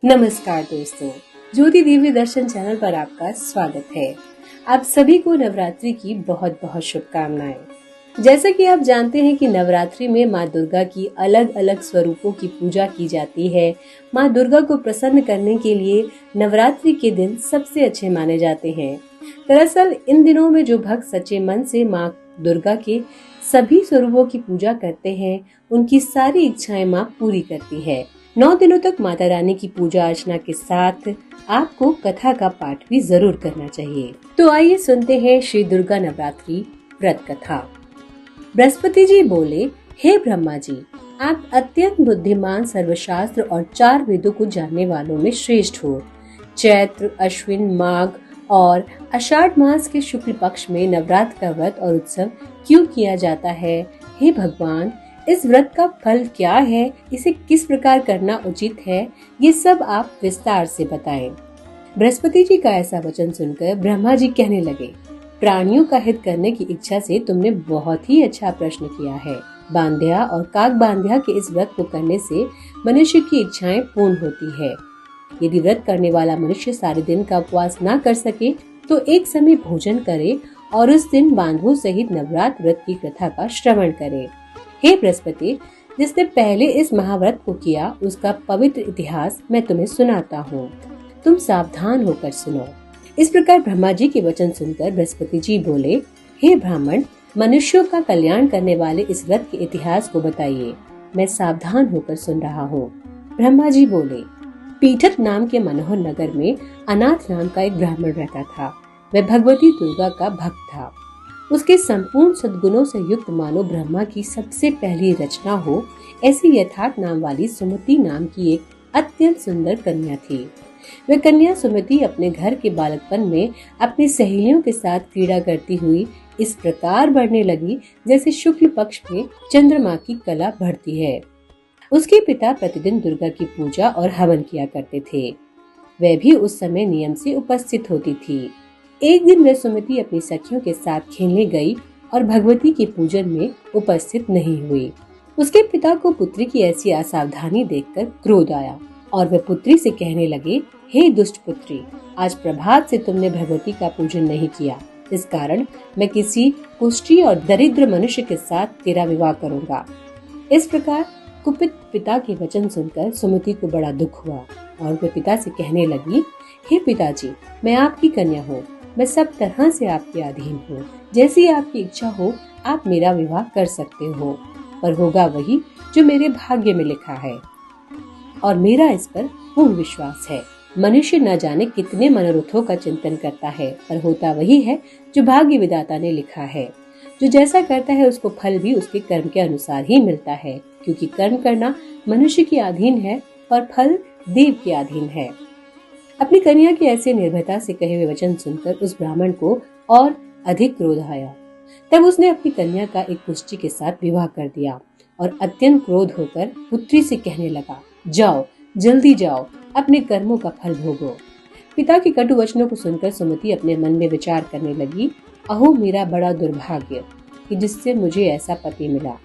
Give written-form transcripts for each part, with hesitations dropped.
नमस्कार दोस्तों, ज्योति देवी दर्शन चैनल पर आपका स्वागत है। आप सभी को नवरात्रि की बहुत बहुत शुभकामनाएं। जैसा कि आप जानते हैं कि नवरात्रि में माँ दुर्गा की अलग अलग स्वरूपों की पूजा की जाती है। माँ दुर्गा को प्रसन्न करने के लिए नवरात्रि के दिन सबसे अच्छे माने जाते हैं। दरअसल इन दिनों में जो भक्त सच्चे मन से माँ दुर्गा के सभी स्वरूपों की पूजा करते हैं, उनकी सारी इच्छाएं माँ पूरी करती है। 9 दिनों तक माता रानी की पूजा अर्चना के साथ आपको कथा का पाठ भी जरूर करना चाहिए। तो आइए सुनते हैं श्री दुर्गा नवरात्रि व्रत कथा। बृहस्पति जी बोले, हे ब्रह्मा जी, आप अत्यंत बुद्धिमान, सर्वशास्त्र और 4 वेदों को जानने वालों में श्रेष्ठ हो। चैत्र, अश्विन, माघ और आषाढ़ मास के शुक्ल पक्ष में नवरात्र का व्रत और उत्सव क्यों किया जाता है? हे भगवान, इस व्रत का फल क्या है? इसे किस प्रकार करना उचित है? ये सब आप विस्तार से बताएं। बृहस्पति जी का ऐसा वचन सुनकर ब्रह्मा जी कहने लगे, प्राणियों का हित करने की इच्छा से तुमने बहुत ही अच्छा प्रश्न किया है। बांध्या और काक बांध्या के इस व्रत को करने से मनुष्य की इच्छाएं पूर्ण होती है। यदि व्रत करने वाला मनुष्य सारे दिन का उपवास न कर सके तो एक समय भोजन करे और उस दिन बांधवों सहित नवरात्र व्रत की कथा का श्रवण करे। हे बृहस्पति, जिसने पहले इस महाव्रत को किया उसका पवित्र इतिहास मैं तुम्हें सुनाता हूँ। तुम सावधान होकर सुनो। इस प्रकार ब्रह्मा जी के वचन सुनकर बृहस्पति जी बोले, हे ब्राह्मण, मनुष्यों का कल्याण करने वाले इस व्रत के इतिहास को बताइए। मैं सावधान होकर सुन रहा हूँ। ब्रह्मा जी बोले, पीठत नाम के मनोहर नगर में अनाथ नाम का एक ब्राह्मण रहता था। वह भगवती दुर्गा का भक्त था। उसके संपूर्ण सद्गुणों से युक्त मानो ब्रह्मा की सबसे पहली रचना हो, ऐसी यथार्थ नाम वाली सुमति नाम की एक अत्यंत सुंदर कन्या थी। वह कन्या सुमति अपने घर के बालकपन में अपनी सहेलियों के साथ क्रीड़ा करती हुई इस प्रकार बढ़ने लगी जैसे शुक्ल पक्ष में चंद्रमा की कला बढ़ती है। उसके पिता प्रतिदिन दुर्गा की पूजा और हवन किया करते थे। वह भी उस समय नियम से उपस्थित होती थी। एक दिन वह सुमति अपनी सखियों के साथ खेलने गई और भगवती के पूजन में उपस्थित नहीं हुई। उसके पिता को पुत्री की ऐसी असावधानी देखकर क्रोध आया और वह पुत्री से कहने लगे, हे दुष्ट पुत्री, आज प्रभात से तुमने भगवती का पूजन नहीं किया। इस कारण मैं किसी कुष्ठी और दरिद्र मनुष्य के साथ तेरा विवाह करूंगा। इस प्रकार कुपित पिता के वचन सुनकर सुमति को बड़ा दुख हुआ और वह पिता से कहने लगी, हे पिताजी, मैं आपकी कन्या हूँ। मैं सब तरह से आपके अधीन हूँ। जैसी आपकी इच्छा हो आप मेरा विवाह कर सकते हो, पर होगा वही जो मेरे भाग्य में लिखा है और मेरा इस पर पूर्ण विश्वास है। मनुष्य न जाने कितने मनोरथों का चिंतन करता है, पर होता वही है जो भाग्य विधाता ने लिखा है। जो जैसा करता है उसको फल भी उसके कर्म के अनुसार ही मिलता है, क्योंकि कर्म करना मनुष्य के अधीन है और फल देव के अधीन है। अपनी कन्या के ऐसे निर्भयता से कहे हुए वचन सुनकर उस ब्राह्मण को और अधिक क्रोध आया। तब उसने अपनी कन्या का एक कुष्ठी के साथ विवाह कर दिया और अत्यंत क्रोध होकर पुत्री से कहने लगा, जाओ, जल्दी जाओ, अपने कर्मों का फल भोगो। पिता के कटु वचनों को सुनकर सुमति अपने मन में विचार करने लगी, अहो मेरा बड़ा दुर्भाग्य कि जिससे मुझे ऐसा पति मिला।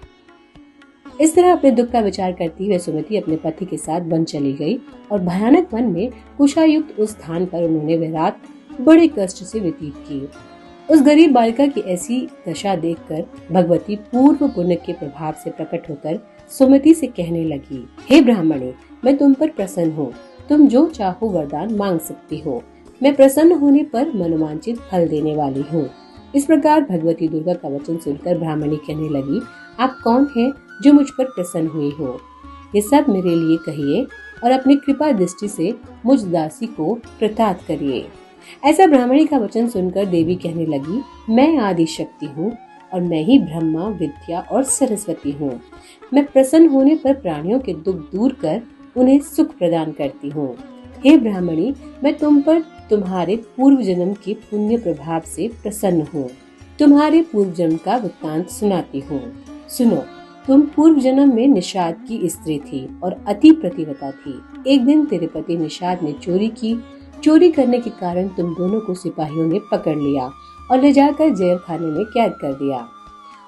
इस तरह अपने दुख का विचार करती हुए सुमति अपने पति के साथ वन चली गई और भयानक वन में कुशायुक्त उस स्थान पर उन्होंने वह रात बड़े कष्ट से व्यतीत की। उस गरीब बालिका की ऐसी दशा देखकर भगवती पूर्व पुण्य के प्रभाव से प्रकट होकर सुमति से कहने लगी, हे ब्राह्मणी, मैं तुम पर प्रसन्न हूँ। तुम जो चाहो वरदान मांग सकती हो। मैं प्रसन्न होने पर मनोवांछित फल देने वाली हूँ। इस प्रकार भगवती दुर्गा का वचन सुनकर ब्राह्मणी कहने लगी, आप कौन हैं जो मुझ पर प्रसन्न हुई हो? ये सब मेरे लिए कहिए और अपनी कृपा दृष्टि से मुझ दासी को कृतार्थ करिए। ऐसा ब्राह्मणी का वचन सुनकर देवी कहने लगी, मैं आदि शक्ति हूँ और मैं ही ब्रह्मा, विद्या और सरस्वती हूँ। मैं प्रसन्न होने पर प्राणियों के दुख दूर कर उन्हें सुख प्रदान करती हूँ। हे ब्राह्मणी, मैं तुम पर तुम्हारे पूर्व जन्म के पुण्य प्रभाव से प्रसन्न हूँ। तुम्हारे पूर्व जन्म का वृत्तांत सुनाती हूँ। सुनो, तुम पूर्व जन्म में निषाद की स्त्री थी और अति प्रतिव्रता थी। एक दिन तेरे पति निषाद ने चोरी की। चोरी करने के कारण तुम दोनों को सिपाहियों ने पकड़ लिया और ले जाकर जेल खाने में कैद कर दिया।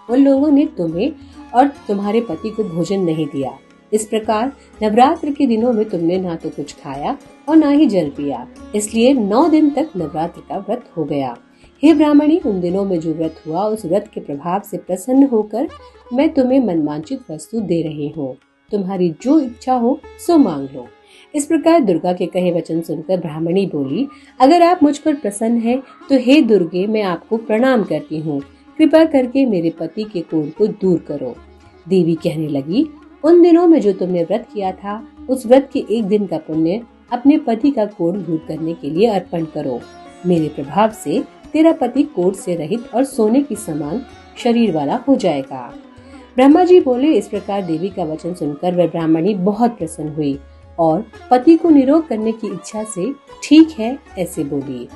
उन लोगों ने तुम्हें और तुम्हारे पति को भोजन नहीं दिया। इस प्रकार नवरात्र के दिनों में तुमने ना तो कुछ खाया और ना ही जल पिया, इसलिए 9 दिन तक नवरात्र का व्रत हो गया। हे ब्राह्मणी, उन दिनों में जो व्रत हुआ उस व्रत के प्रभाव से प्रसन्न होकर मैं तुम्हें मनवांछित वस्तु दे रही हूँ। तुम्हारी जो इच्छा हो सो मांग लो। इस प्रकार दुर्गा के कहे वचन सुनकर ब्राह्मणी बोली, अगर आप मुझ पर प्रसन्न हैं तो हे दुर्गे, मैं आपको प्रणाम करती हूँ। कृपा करके मेरे पति के कोढ़ को दूर करो। देवी कहने लगी, उन दिनों में जो तुमने व्रत किया था उस व्रत के एक दिन का पुण्य अपने पति का कोढ़ दूर करने के लिए अर्पण करो। मेरे प्रभाव से तेरा पति कोढ़ से रहित और सोने की समान शरीर वाला हो जाएगा। ब्रह्मा जी बोले। इस प्रकार देवी का वचन सुनकर वह ब्राह्मणी बहुत प्रसन्न हुई और पति को निरोग करने की इच्छा से ठीक है ऐसे बोली।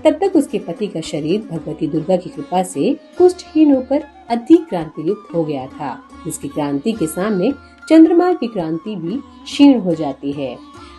तब तक उसके पति का शरीर भगवती दुर्गा की कृपा से कुष्ठहीन होकर अति क्रांति युक्त हो गया था, जिसकी क्रांति के सामने चंद्रमा की क्रांति भी क्षीण हो जाती है।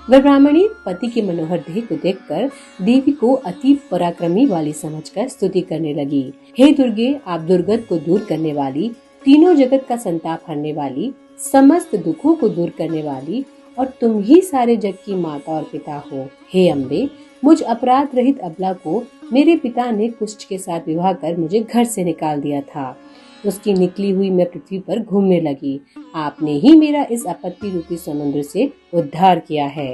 वह ब्राह्मणी पति के मनोहर देह को देखकर देवी को अति पराक्रमी वाली समझकर स्तुति करने लगी। हे दुर्गे, आप दुर्गत को दूर करने वाली, तीनों जगत का संताप हरने वाली, समस्त दुखों को दूर करने वाली और तुम ही सारे जग की माता और पिता हो। हे अम्बे, मुझ अपराध रहित अबला को मेरे पिता ने कुष्ठ के साथ विवाह कर मुझे घर से निकाल दिया था। उसकी निकली हुई मैं पृथ्वी पर घूमने लगी। आपने ही मेरा इस आपत्ति रूपी समुद्र से उद्धार किया है।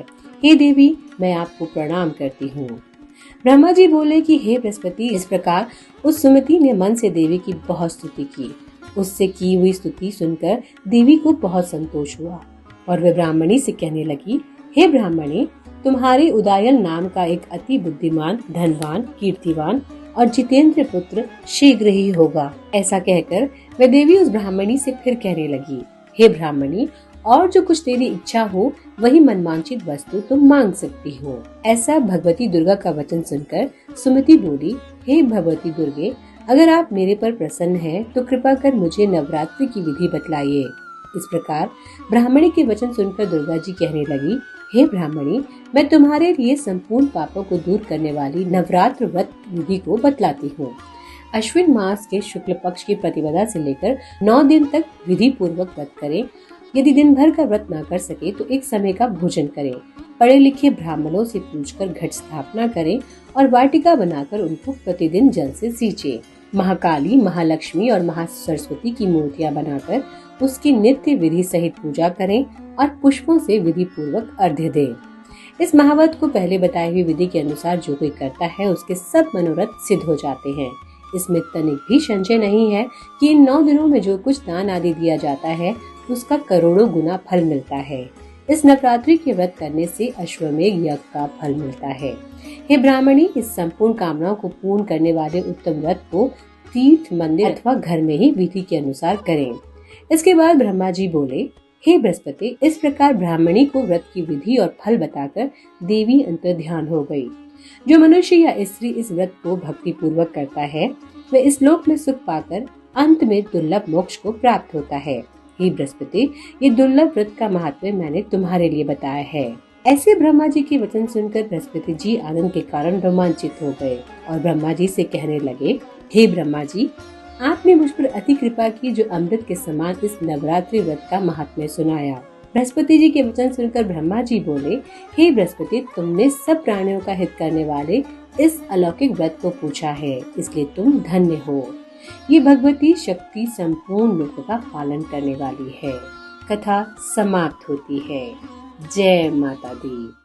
हे देवी, मैं आपको प्रणाम करती हूँ। ब्रह्मा जी बोले कि हे बृहस्पति, इस प्रकार उस सुमति ने मन से देवी की बहुत स्तुति की। उससे की हुई स्तुति सुनकर देवी को बहुत संतोष हुआ और वह ब्राह्मणी से कहने लगी, हे ब्राह्मणी, तुम्हारे उदयन नाम का एक अति बुद्धिमान, धनवान, कीर्तिवान और जितेंद्र पुत्र शीघ्र ही होगा। ऐसा कहकर वह देवी उस ब्राह्मणी से फिर कहने लगी, हे ब्राह्मणी, और जो कुछ तेरी इच्छा हो वही मनवांछित वस्तु तुम मांग सकती हो। ऐसा भगवती दुर्गा का वचन सुनकर सुमति बोली, हे भगवती दुर्गे, अगर आप मेरे पर प्रसन्न हैं तो कृपा कर मुझे नवरात्रि की विधि बतलाइए। इस प्रकार ब्राह्मणी के वचन सुनकर दुर्गा जी कहने लगी, हे ब्राह्मणी, मैं तुम्हारे लिए संपूर्ण पापों को दूर करने वाली नवरात्र व्रत विधि को बतलाती हूँ। अश्विन मास के शुक्ल पक्ष की प्रतिपदा से लेकर 9 दिन तक विधि पूर्वक व्रत करें। यदि दिन भर का व्रत न कर सके तो एक समय का भोजन करें। पढ़े लिखे ब्राह्मणों से पूछकर घट स्थापना करें और वाटिका बनाकर उनको प्रतिदिन जल से सींचे। महाकाली, महालक्ष्मी और महासरस्वती की मूर्तियां बनाकर उसकी नित्य विधि सहित पूजा करें और पुष्पों से विधि पूर्वक अर्घ्य दें। इस महाव्रत को पहले बताई हुई विधि के अनुसार जो कोई करता है उसके सब मनोरथ सिद्ध हो जाते हैं। इसमें तनिक भी संशय नहीं है कि इन 9 दिनों में जो कुछ दान आदि दिया जाता है उसका करोड़ों गुना फल मिलता है। इस नवरात्रि के व्रत करने से अश्वमेघ यज्ञ का फल मिलता है। हे ब्राह्मणी, इस संपूर्ण कामनाओं को पूर्ण करने वाले उत्तम व्रत को तीर्थ, मंदिर अथवा घर में ही विधि के अनुसार करें। इसके बाद ब्रह्मा जी बोले, हे बृहस्पति, इस प्रकार ब्राह्मणी को व्रत की विधि और फल बताकर देवी अंतर्ध्यान हो गई। जो मनुष्य या स्त्री इस व्रत को भक्ति पूर्वक करता है वह इस लोक में सुख पाकर अंत में दुर्लभ मोक्ष को प्राप्त होता है। हे बृहस्पति, ये दुर्लभ व्रत का महत्व मैंने तुम्हारे लिए बताया है। ऐसे ब्रह्मा जी के वचन सुनकर बृहस्पति जी आनंद के कारण रोमांचित हो गए और ब्रह्मा जी से कहने लगे, हे ब्रह्मा जी, आपने मुझ पर अति कृपा की जो अमृत के समान इस नवरात्रि व्रत का महात्म्य सुनाया। बृहस्पति जी के वचन सुनकर ब्रह्मा जी बोले, हे बृहस्पति, तुमने सब प्राणियों का हित करने वाले इस अलौकिक व्रत को पूछा है, इसलिए तुम धन्य हो। ये भगवती शक्ति संपूर्ण लोक का पालन करने वाली है। कथा समाप्त होती है। जय माता दी।